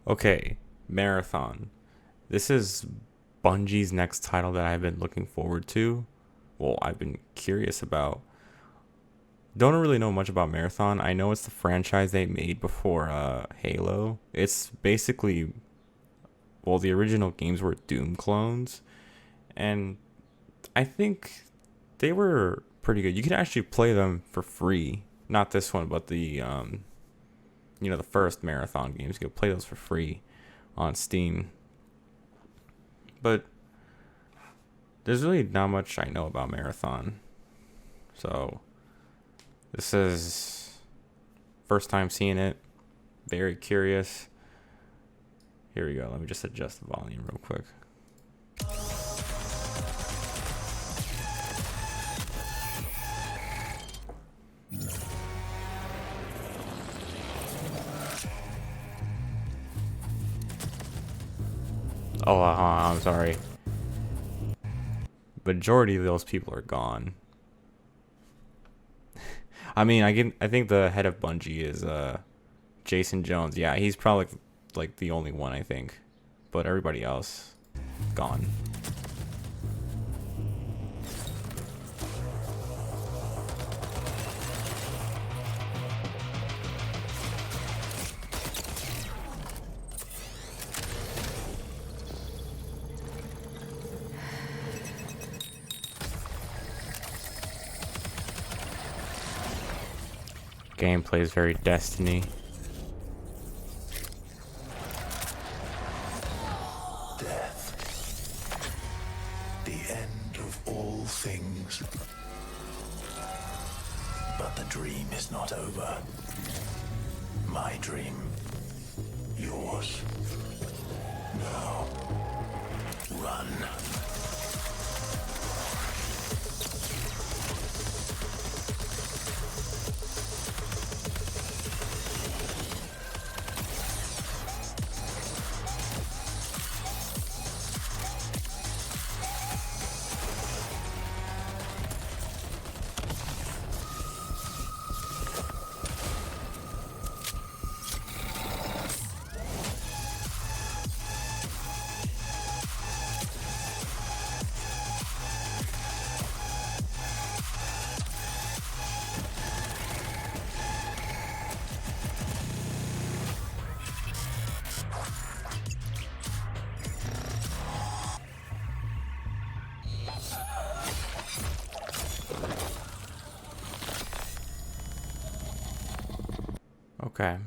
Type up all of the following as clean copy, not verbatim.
Okay, Marathon. This is Bungie's next title that I've been looking forward to. Well, I've been curious about. Don't really know much about Marathon. I know it's the franchise they made before Halo. It's basically, well, the original games were Doom clones, and I think they were pretty good. You could actually play them for free. Not this one, but the first Marathon games. You could play those for free on Steam. But there's really not much I know about Marathon. So this is first time seeing it. Very curious. Here we go. Let me just adjust the volume real quick. Oh, I'm sorry. Majority of those people are gone. I mean, I think the head of Bungie is Jason Jones. Yeah, he's probably like the only one I think, but everybody else gone. Gameplay is very Destiny. Death. The end of all things. But the dream is not over. My dream. Yours. Now. Run. Okay.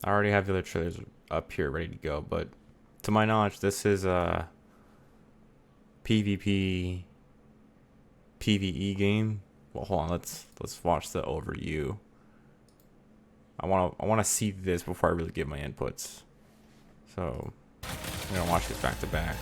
I already have the other trailers up here ready to go, but to my knowledge, this is a PvP PvE game. Well, hold on. Let's watch the overview. I wanna see this before I really give my inputs. So I'm gonna watch this back to back.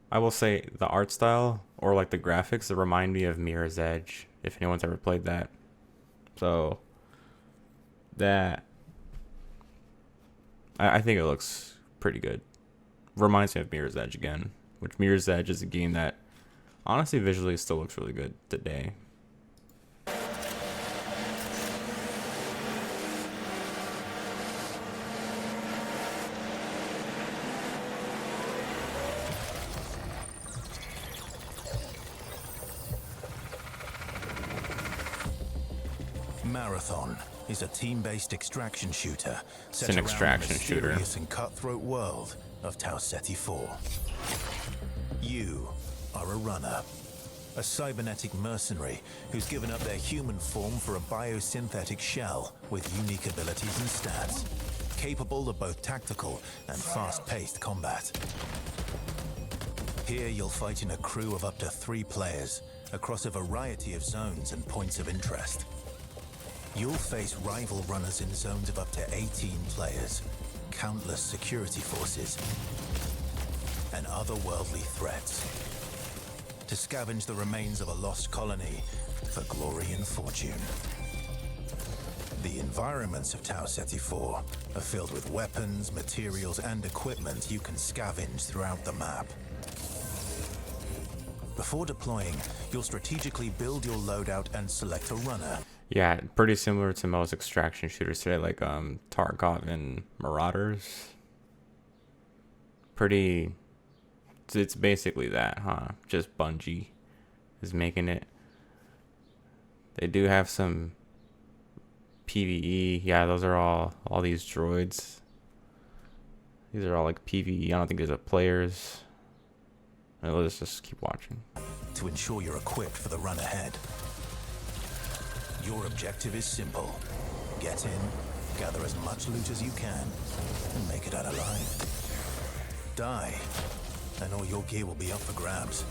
I will say the art style or like the graphics that remind me of Mirror's Edge, if anyone's ever played that. So that I think it looks pretty good. Reminds me of Mirror's Edge again, which Mirror's Edge is a game that honestly visually still looks really good today. Marathon is a team-based extraction shooter set an around extraction the shooter. mysterious and cutthroat world of Tau Ceti 4. You are a runner, a cybernetic mercenary who's given up their human form for a biosynthetic shell with unique abilities and stats, capable of both tactical and fast-paced combat. Here you'll fight in a crew of up to 3 players across a variety of zones and points of interest. You'll face rival runners in zones of up to 18 players, countless security forces, and otherworldly threats. to scavenge the remains of a lost colony for glory and fortune. The environments of Tau Ceti 4 are filled with weapons, materials, and equipment you can scavenge throughout the map. Before deploying, you'll strategically build your loadout and select a runner. Yeah, pretty similar to most extraction shooters today, like Tarkov and Marauders. It's basically that, huh? Just Bungie is making it. They do have some PvE. Yeah, those are all these droids. These are all like PvE. I don't think there's a players. Let's just keep watching. To ensure you're equipped for the run ahead. Your objective is simple. Get in, gather as much loot as you can, and make it out alive. Die, and all your gear will be up for grabs.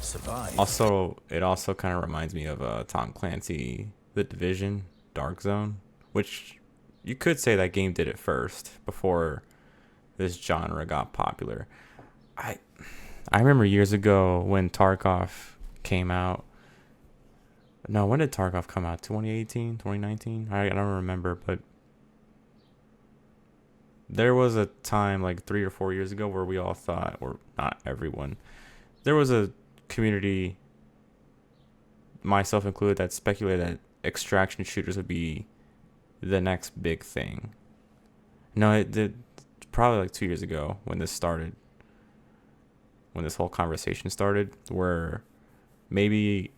Survive. Also, it also kind of reminds me of Tom Clancy, The Division, Dark Zone, which you could say that game did it first before this genre got popular. I remember years ago when Tarkov came out. No, when did Tarkov come out? 2018, 2019? I don't remember, but there was a time like 3 or 4 years ago where we all thought, or not everyone, there was a community, myself included, that speculated that extraction shooters would be the next big thing. No, it did probably like 2 years ago when this started. When this whole conversation started, where maybe,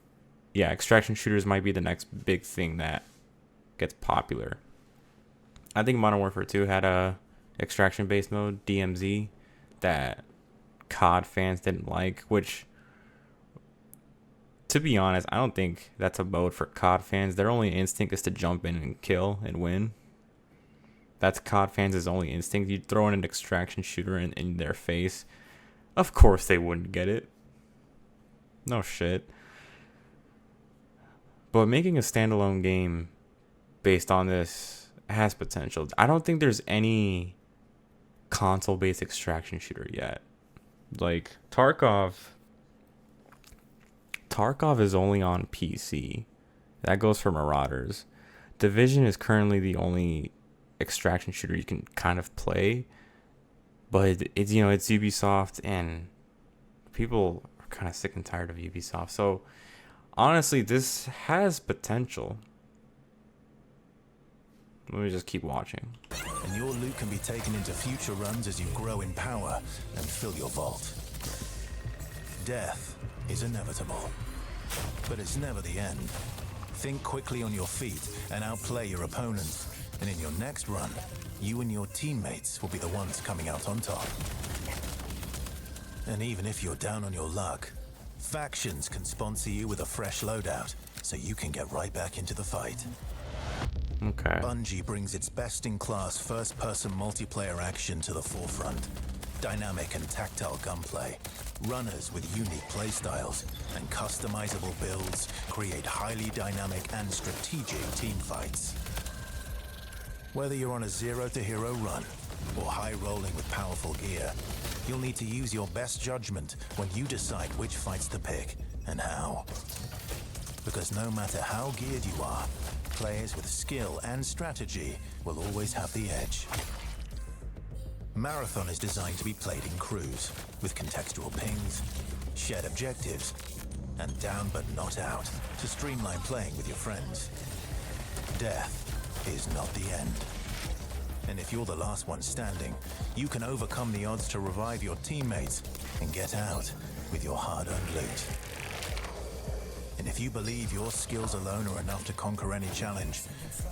yeah, extraction shooters might be the next big thing that gets popular. I think Modern Warfare 2 had a extraction-based mode, DMZ, that COD fans didn't like, which, to be honest, I don't think that's a mode for COD fans. Their only instinct is to jump in and kill and win. That's COD fans' only instinct. You throw in an extraction shooter in their face, of course they wouldn't get it. No shit. But making a standalone game based on this has potential. I don't think there's any console-based extraction shooter yet. Like Tarkov is only on PC. That goes for Marauders. Division is currently the only extraction shooter you can kind of play. But it's Ubisoft, and people are kind of sick and tired of Ubisoft. So honestly, this has potential. Let me just keep watching. And your loot can be taken into future runs as you grow in power and fill your vault. Death is inevitable, but it's never the end. Think quickly on your feet and outplay your opponents. And in your next run, you and your teammates will be the ones coming out on top. And even if you're down on your luck, factions can sponsor you with a fresh loadout, so you can get right back into the fight. Okay. Bungie brings its best-in-class first-person multiplayer action to the forefront. Dynamic and tactile gunplay, runners with unique playstyles, and customizable builds create highly dynamic and strategic team fights. Whether you're on a zero-to-hero run or high-rolling with powerful gear, you'll need to use your best judgment when you decide which fights to pick and how. Because no matter how geared you are, players with skill and strategy will always have the edge. Marathon is designed to be played in crews, with contextual pings, shared objectives, and down but not out to streamline playing with your friends. Death is not the end. And if you're the last one standing, you can overcome the odds to revive your teammates and get out with your hard-earned loot. And if you believe your skills alone are enough to conquer any challenge,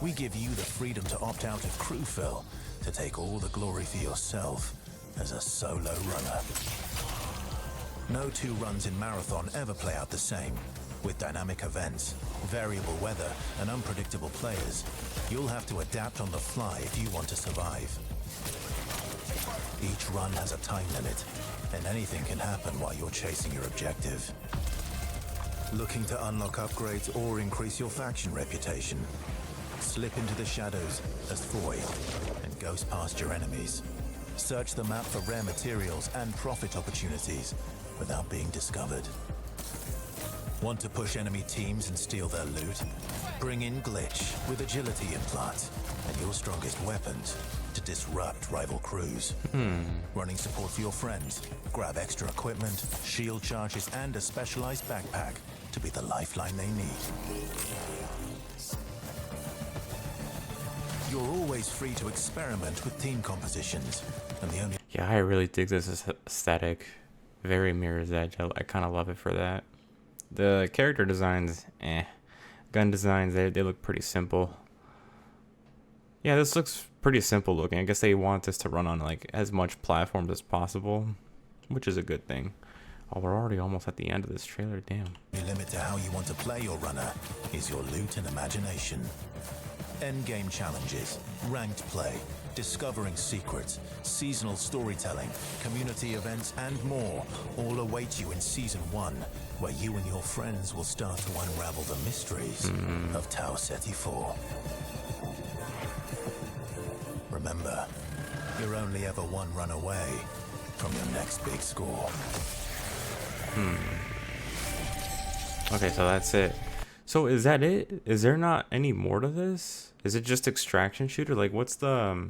we give you the freedom to opt out of crew fill to take all the glory for yourself as a solo runner. No two runs in Marathon ever play out the same. With dynamic events, variable weather, and unpredictable players, you'll have to adapt on the fly if you want to survive. Each run has a time limit, and anything can happen while you're chasing your objective. Looking to unlock upgrades or increase your faction reputation? Slip into the shadows as Void and ghost past your enemies. Search the map for rare materials and profit opportunities without being discovered. Want to push enemy teams and steal their loot? Bring in Glitch with agility implants and your strongest weapons to disrupt rival crews. Running support for your friends? Grab extra equipment, shield charges, and a specialized backpack to be the lifeline they need. You're always free to experiment with team compositions, and the only... Yeah, I really dig this aesthetic. Very Mirror's Edge. I kind of love it for that. The character designs, gun designs, they look pretty simple. Yeah, this looks pretty simple looking. I guess they want this to run on like as much platforms as possible, which is a good thing. Oh, we're already almost at the end of this trailer. Damn. The limit to how you want to play your runner is your loot and imagination. Endgame challenges, ranked play, discovering secrets, seasonal storytelling, community events, and more all await you in Season 1, where you and your friends will start to unravel the mysteries of Tau Ceti 4. Remember, you're only ever one run away from your next big score. Okay, so that's it. So is that it? Is there not any more to this? Is it just extraction shooter? Like, what's the...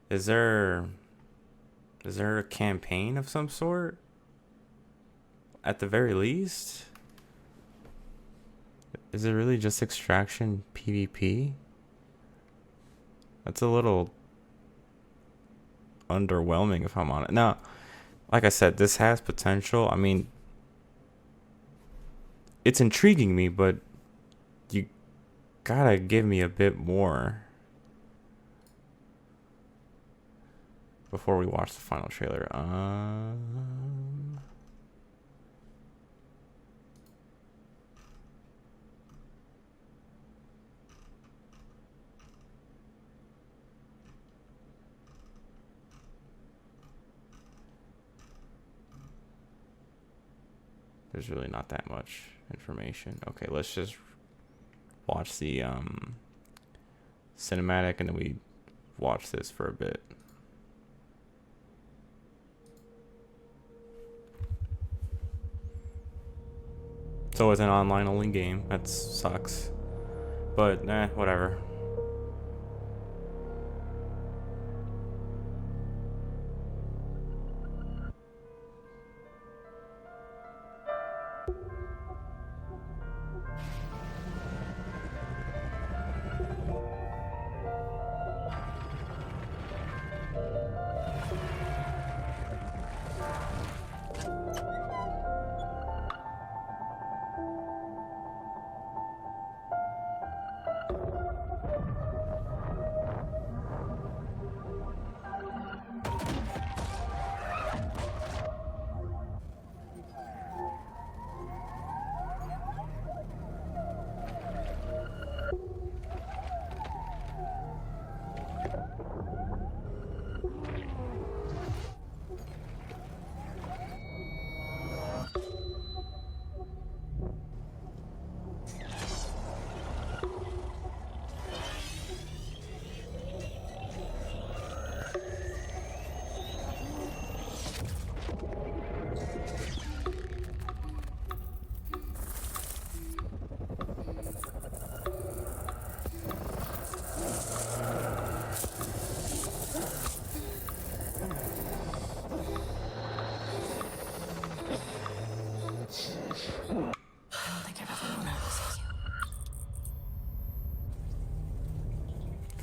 Is there a campaign of some sort? At the very least? Is it really just extraction PvP? That's a little underwhelming if I'm honest. Now, like I said, this has potential. I mean, it's intriguing me, but you gotta give me a bit more before we watch the final trailer. There's really not that much information. Okay, let's just watch the cinematic and then we watch this for a bit. So it's an online only game. That sucks. But whatever.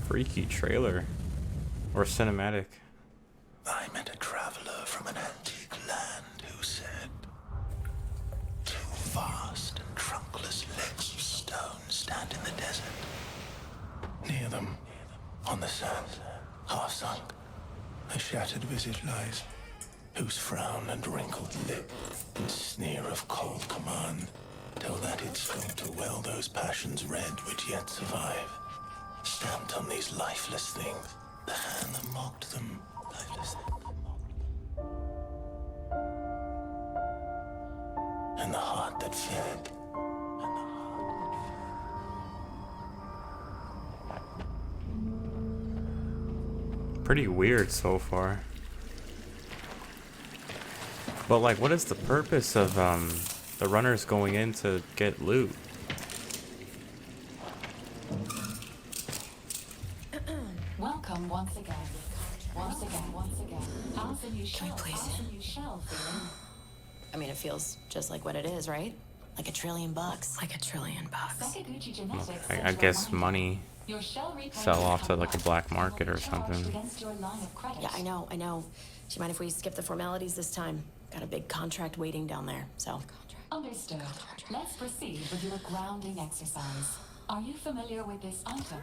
Freaky trailer or cinematic. I met a traveler from an antique land who said, two vast and trunkless legs of stone stand in the desert. Near them, on the sand, half sunk, a shattered visage lies, whose frown and wrinkled lip and sneer of cold command tell that it sought to well those passions red which yet survive. Stamped on these lifeless things, the hand that mocked them, lifeless and the heart that fed. Pretty weird so far. But like, what is the purpose of the runners going in to get loot? Welcome once again. Once again, once again. How's the new shell? please? How's the new shell feeling? I mean, it feels just like what it is, right? Like $1 trillion. Like $1 trillion. Sakaguchi Genetics I guess money your shell repair sell off to is like a black market or charged something. against your line of credit. Yeah, I know. Do you mind if we skip the formalities this time? Got a big contract waiting down there, so. Understood. Let's proceed with your grounding exercise. Are you familiar with this item?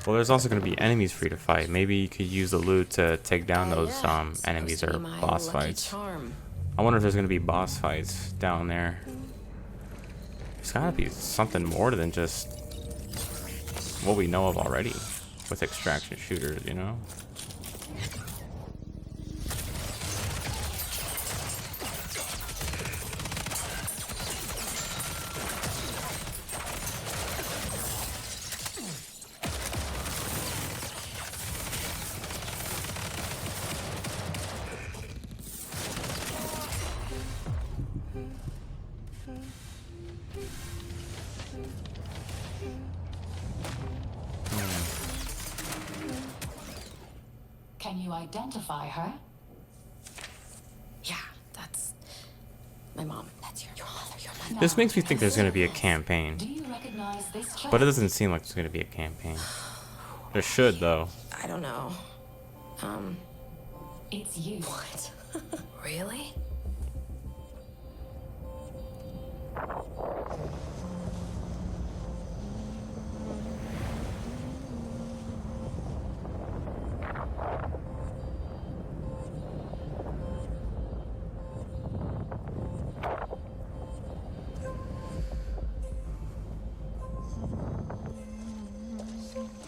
Well, there's also going to be enemies for you to fight. Maybe you could use the loot to take down those Yeah, enemies supposed or to be my boss lucky fights. charm. I wonder if there's going to be boss fights down there. There's got to be something more than just what we know of already with extraction shooters, you know? Can you identify her? Yeah, that's my mom. That's your mother. Your mother. This makes me think there's going to be a campaign, Do you recognize this chest? but it doesn't seem like there's going to be a campaign. There should, though. I don't know. It's you. What? Really?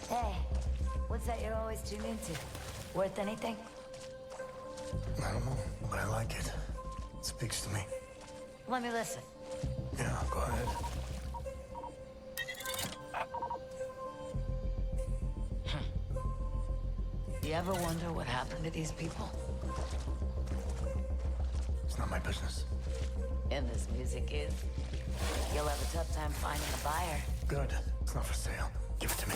Hey, what's that you're always tuned into? Worth anything? I don't know, but I like it. It speaks to me. Let me listen. Yeah, go ahead. You ever wonder what happened to these people? It's not my business. And this music is. You'll have a tough time finding a buyer. Good. It's not for sale. Give it to me.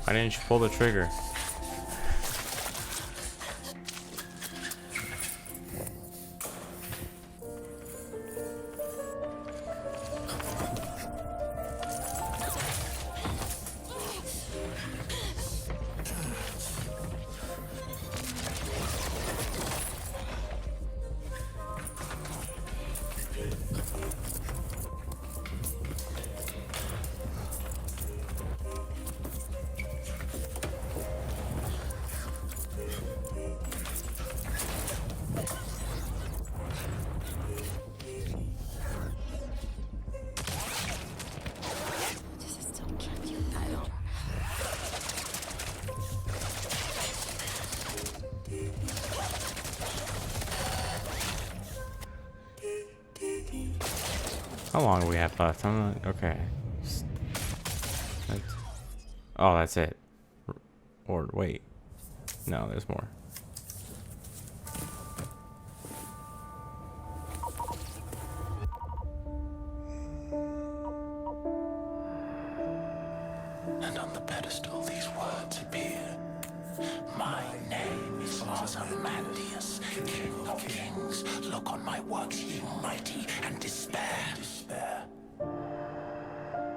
Why didn't you pull the trigger? How long do we have left? I'm not, okay. That's- oh, that's it. Or wait. No, there's more. And on the pedestal, these words appear. My name is Ozymandias, King of Kings. Look on my works, ye mighty, and despair. Despair.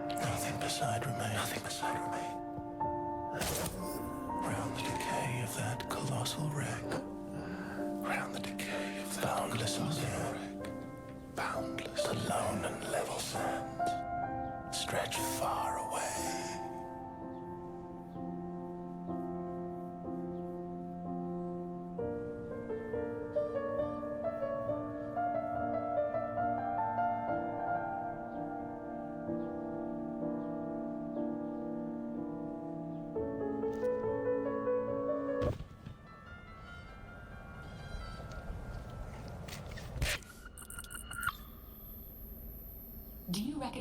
Nothing beside remain. Nothing beside remain. Round the decay of that colossal wreck. Round the decay of that boundless wreck. Boundless, alone and level sands.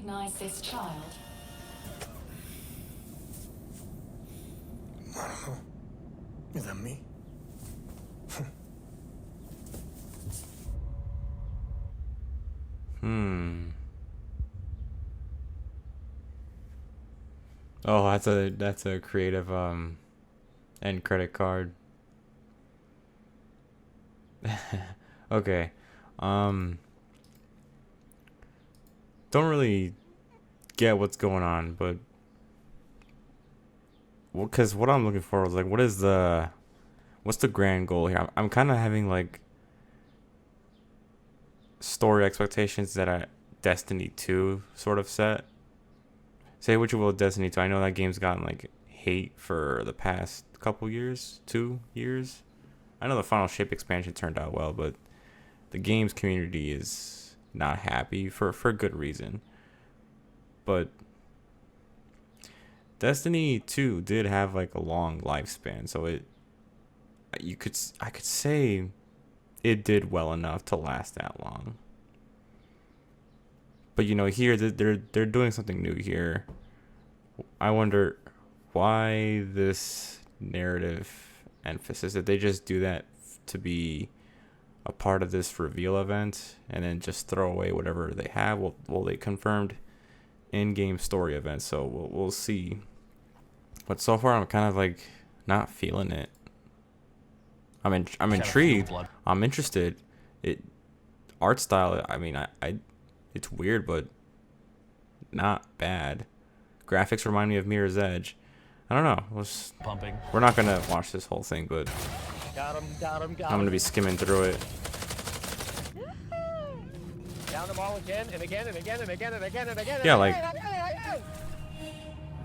recognize this child? I don't know. Is that me? Oh, that's a creative end credit card. Okay. Don't really get what's going on, but because what I'm looking for was like, what's the grand goal here? I'm kind of having like story expectations that I Destiny 2 sort of set. Say what you will, Destiny 2. I know that game's gotten like hate for the past couple years, 2 years. I know the Final Shape expansion turned out well, but the game's community is not happy for good reason. But Destiny 2 did have like a long lifespan, so I could say it did well enough to last that long. But you know, here they're doing something new here. I wonder why this narrative emphasis. Did they just do that to be a part of this reveal event and then just throw away whatever they have? Well, they confirmed in-game story events, so we'll see. But so far, I'm kind of like not feeling it. I'm intrigued. I'm interested. Art style. I mean, I it's weird, but not bad. Graphics remind me of Mirror's Edge. I don't know. Pumping. We're not gonna watch this whole thing, but Got him, I'm gonna be skimming through it. Down them all again and again and again and again and again and again. Yeah, like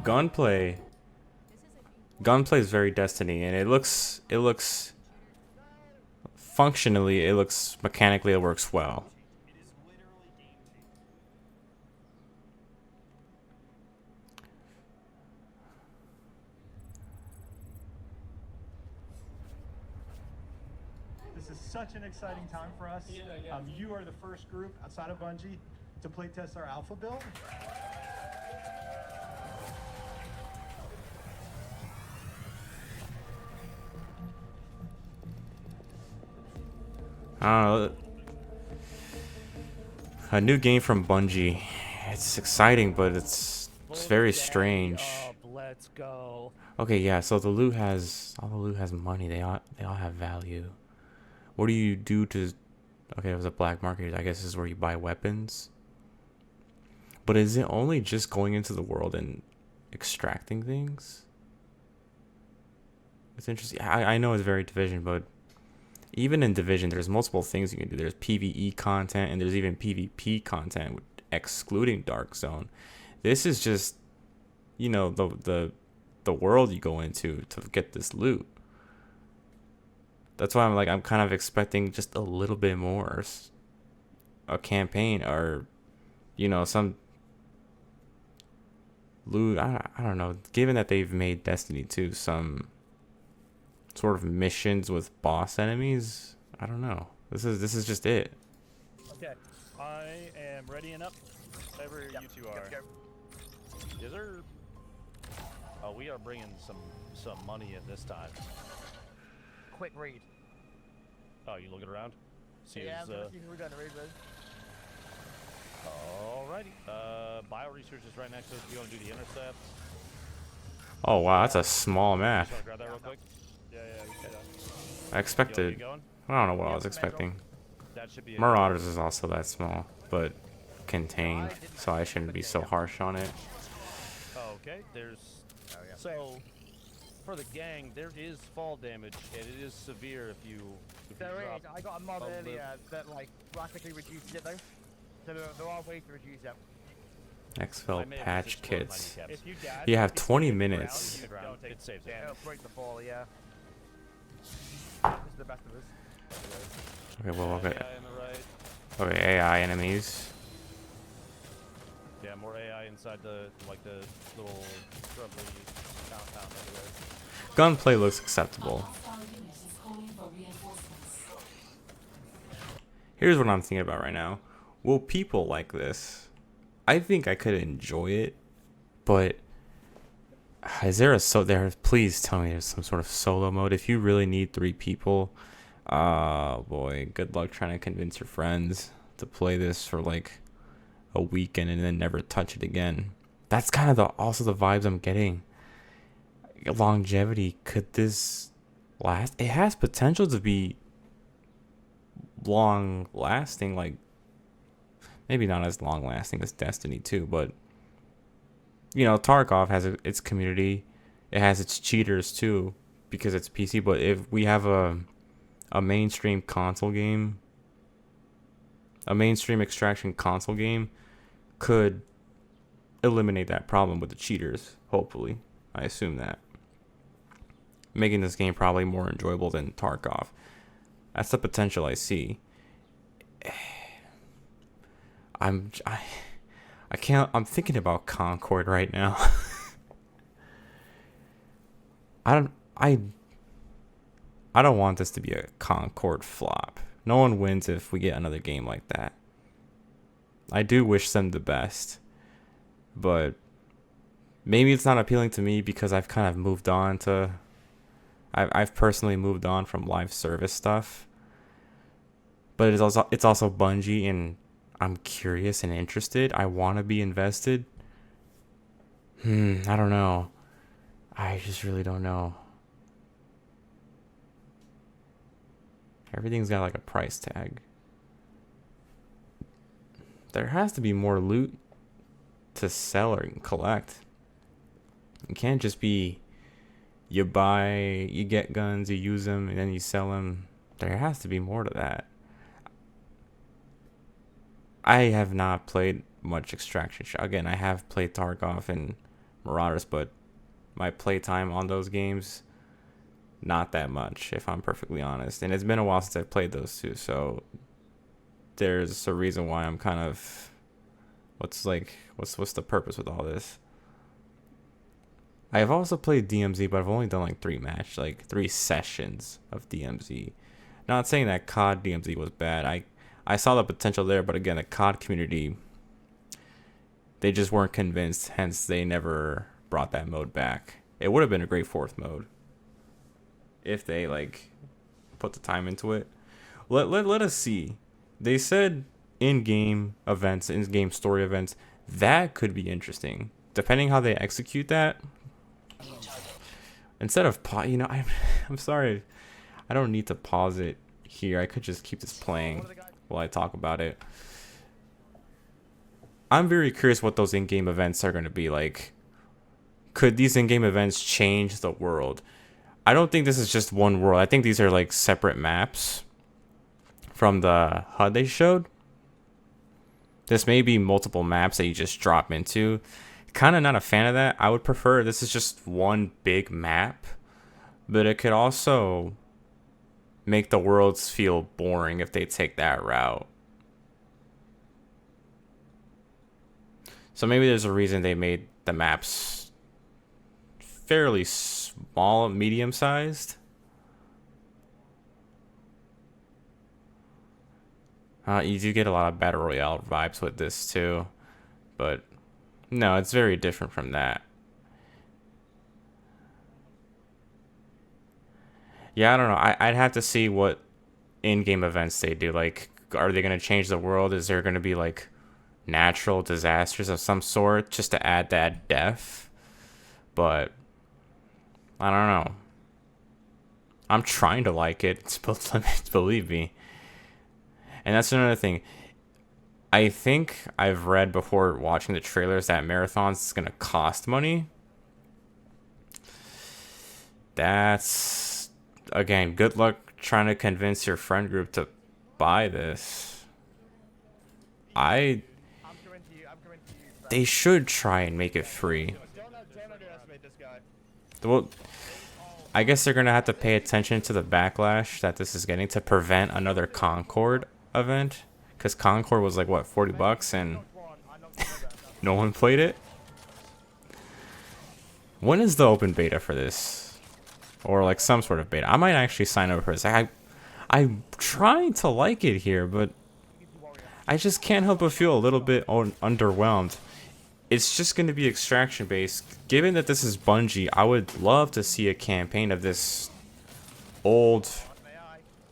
gunplay is very Destiny, and it looks functionally, mechanically, it works well. This is such an exciting time for us. You are the first group outside of Bungie to playtest our alpha build. I don't know. A new game from Bungie. It's exciting, but it's very strange. Let's go. Okay, yeah. So all the loot has money. They all have value. What do you do to? Okay, it was a black market. I guess this is where you buy weapons. But is it only just going into the world and extracting things? It's interesting. I know it's very Division, but even in Division, there's multiple things you can do. There's PvE content, and there's even PvP content, excluding Dark Zone. This is just, you know, the world you go into to get this loot. That's why I'm kind of expecting just a little bit more, a campaign, or, you know, some loot. I don't know. Given that they've made Destiny 2 some sort of missions with boss enemies, I don't know. This is just it. Okay, I am ready and up. Whatever you two are. Yes, sir. Oh, we are bringing some money in this time. Quick read. Oh, you looking around? See Yeah, who's, we're done read, bud. Alrighty. Bio research is right next to us. You want to do the intercept? Oh wow, that's a small map. Just want to grab that real quick? Yeah, we can do that. I expected. You going? I don't know what I was expecting. That should be it. Marauders is also that small, but contained, so I shouldn't be so harsh on it. Okay, there's... So, for the gang, there is fall damage, and it is severe if you There drop is. I got a mod a earlier that like drastically reduces it though. So there are ways to reduce it. Exfil I may have patch just exploded my kits. kneecaps. If you die, You have if 20 hit the minutes. ground, you Ground, it saves it. It'll break the fall, yeah. This is the best of us. Okay, well, okay. AI on the right. Okay, AI enemies. Yeah, more AI inside the little shrubbery compound over there. Gunplay looks acceptable. Hostile unit is calling for reinforcements. Here's what I'm thinking about right now. Will people like this? I think I could enjoy it, but is there a please tell me there's some sort of solo mode. If you really need 3 people, boy, good luck trying to convince your friends to play this for like a weekend and then never touch it again. That's kind of also the vibes I'm getting. Longevity, could this last? It has potential to be long lasting, like maybe not as long lasting as Destiny 2, but you know, Tarkov has its community. It has its cheaters too because it's PC, but if we have a mainstream console game, a mainstream extraction console game could eliminate that problem with the cheaters, hopefully. I assume that. Making this game probably more enjoyable than Tarkov. That's the potential I see. I'm thinking about Concord right now. I don't want this to be a Concord flop. No one wins if we get another game like that. I do wish them the best, but maybe it's not appealing to me because I've kind of moved on to... I've personally moved on from live service stuff. But it's also Bungie, and I'm curious and interested. I want to be invested. I don't know. I just really don't know. Everything's got like a price tag. There has to be more loot to sell or collect. It can't just be you get guns, you use them, and then you sell them. There has to be more to that. I have not played much Extraction. Again, I have played Tarkov and Marauders, but my playtime on those games, not that much, if I'm perfectly honest. And it's been a while since I've played those two, so there's a reason why I'm kind of... What's the purpose with all this? I've also played DMZ, but I've only done like 3 sessions of DMZ. Not saying that COD DMZ was bad. I saw the potential there, but again, the COD community, they just weren't convinced, hence they never brought that mode back. It would have been a great 4th mode if they like put the time into it. Let us see. They said in-game events, in-game story events, that could be interesting. Depending how they execute that. Instead of I'm sorry, I don't need to pause it here. I could just keep this playing while I talk about it. I'm very curious what those in-game events are going to be like. Could these in-game events change the world? I don't think this is just one world. I think these are like separate maps from the HUD they showed. This may be multiple maps that you just drop into. Kind of not a fan of that. I would prefer this is just one big map, but it could also make the worlds feel boring if they take that route. So maybe there's a reason they made the maps fairly small, medium-sized. You do get a lot of Battle Royale vibes with this too, but no, it's very different from that. Yeah, I don't know. I'd have to see what in-game events they do. Like, are they going to change the world? Is there going to be like natural disasters of some sort just to add that depth? But I don't know. I'm trying to like it. Believe me. And that's another thing. I think I've read before watching the trailers that marathons is going to cost money. That's, again, good luck trying to convince your friend group to buy this. They should try and make it free. Well, I guess they're going to have to pay attention to the backlash that this is getting to prevent another Concord event. Because Concord was like, what, $40 and no one played it? When is the open beta for this? Or like some sort of beta? I might actually sign up for this. I'm trying to like it here, but I just can't help but feel a little bit underwhelmed. It's just going to be extraction based. Given that this is Bungie, I would love to see a campaign of this old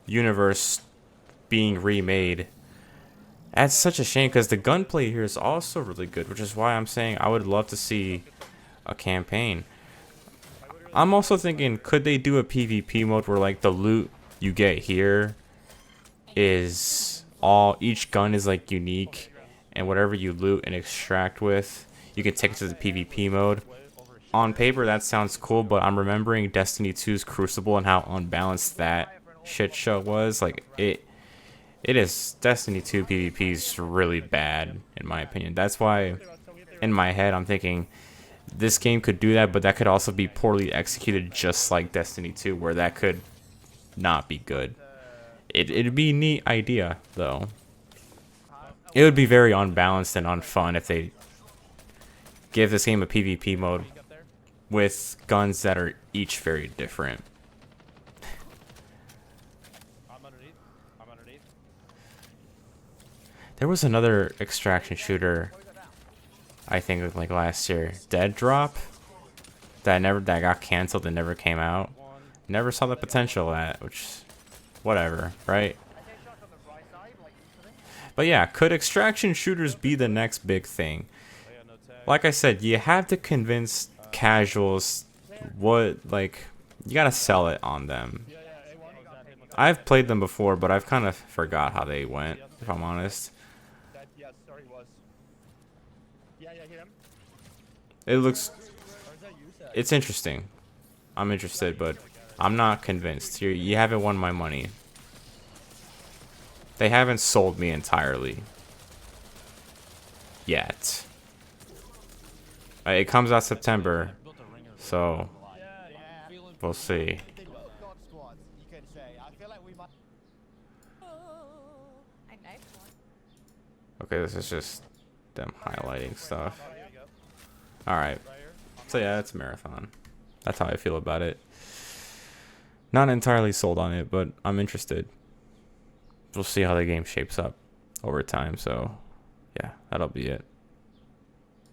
universe being remade. That's such a shame because the gunplay here is also really good, which is why I'm saying I would love to see a campaign. I'm also thinking, could they do a PvP mode where like the loot you get here is each gun is like unique, and whatever you loot and extract with, you can take it to the PvP mode. On paper that sounds cool, but I'm remembering Destiny 2's Crucible and how unbalanced that shit show was. Like it is, Destiny 2 PvP is really bad in my opinion. That's why in my head I'm thinking this game could do that, but that could also be poorly executed just like Destiny 2, where that could not be good. It'd be a neat idea though. It would be very unbalanced and unfun if they give this game a PvP mode with guns that are each very different. I'm underneath. There was another extraction shooter, I think like last year, Dead Drop, that got canceled and never came out. Never saw the potential of that, which, whatever, right? But yeah, could extraction shooters be the next big thing? Like I said, you have to convince casuals you gotta sell it on them. I've played them before, but I've kind of forgot how they went, if I'm honest. It's interesting. I'm interested, but I'm not convinced. You haven't won my money. They haven't sold me entirely yet. It comes out September, so we'll see. Okay, this is just them highlighting stuff. Alright, so yeah, it's Marathon. That's how I feel about it. Not entirely sold on it, but I'm interested. We'll see how the game shapes up over time, so yeah, that'll be it.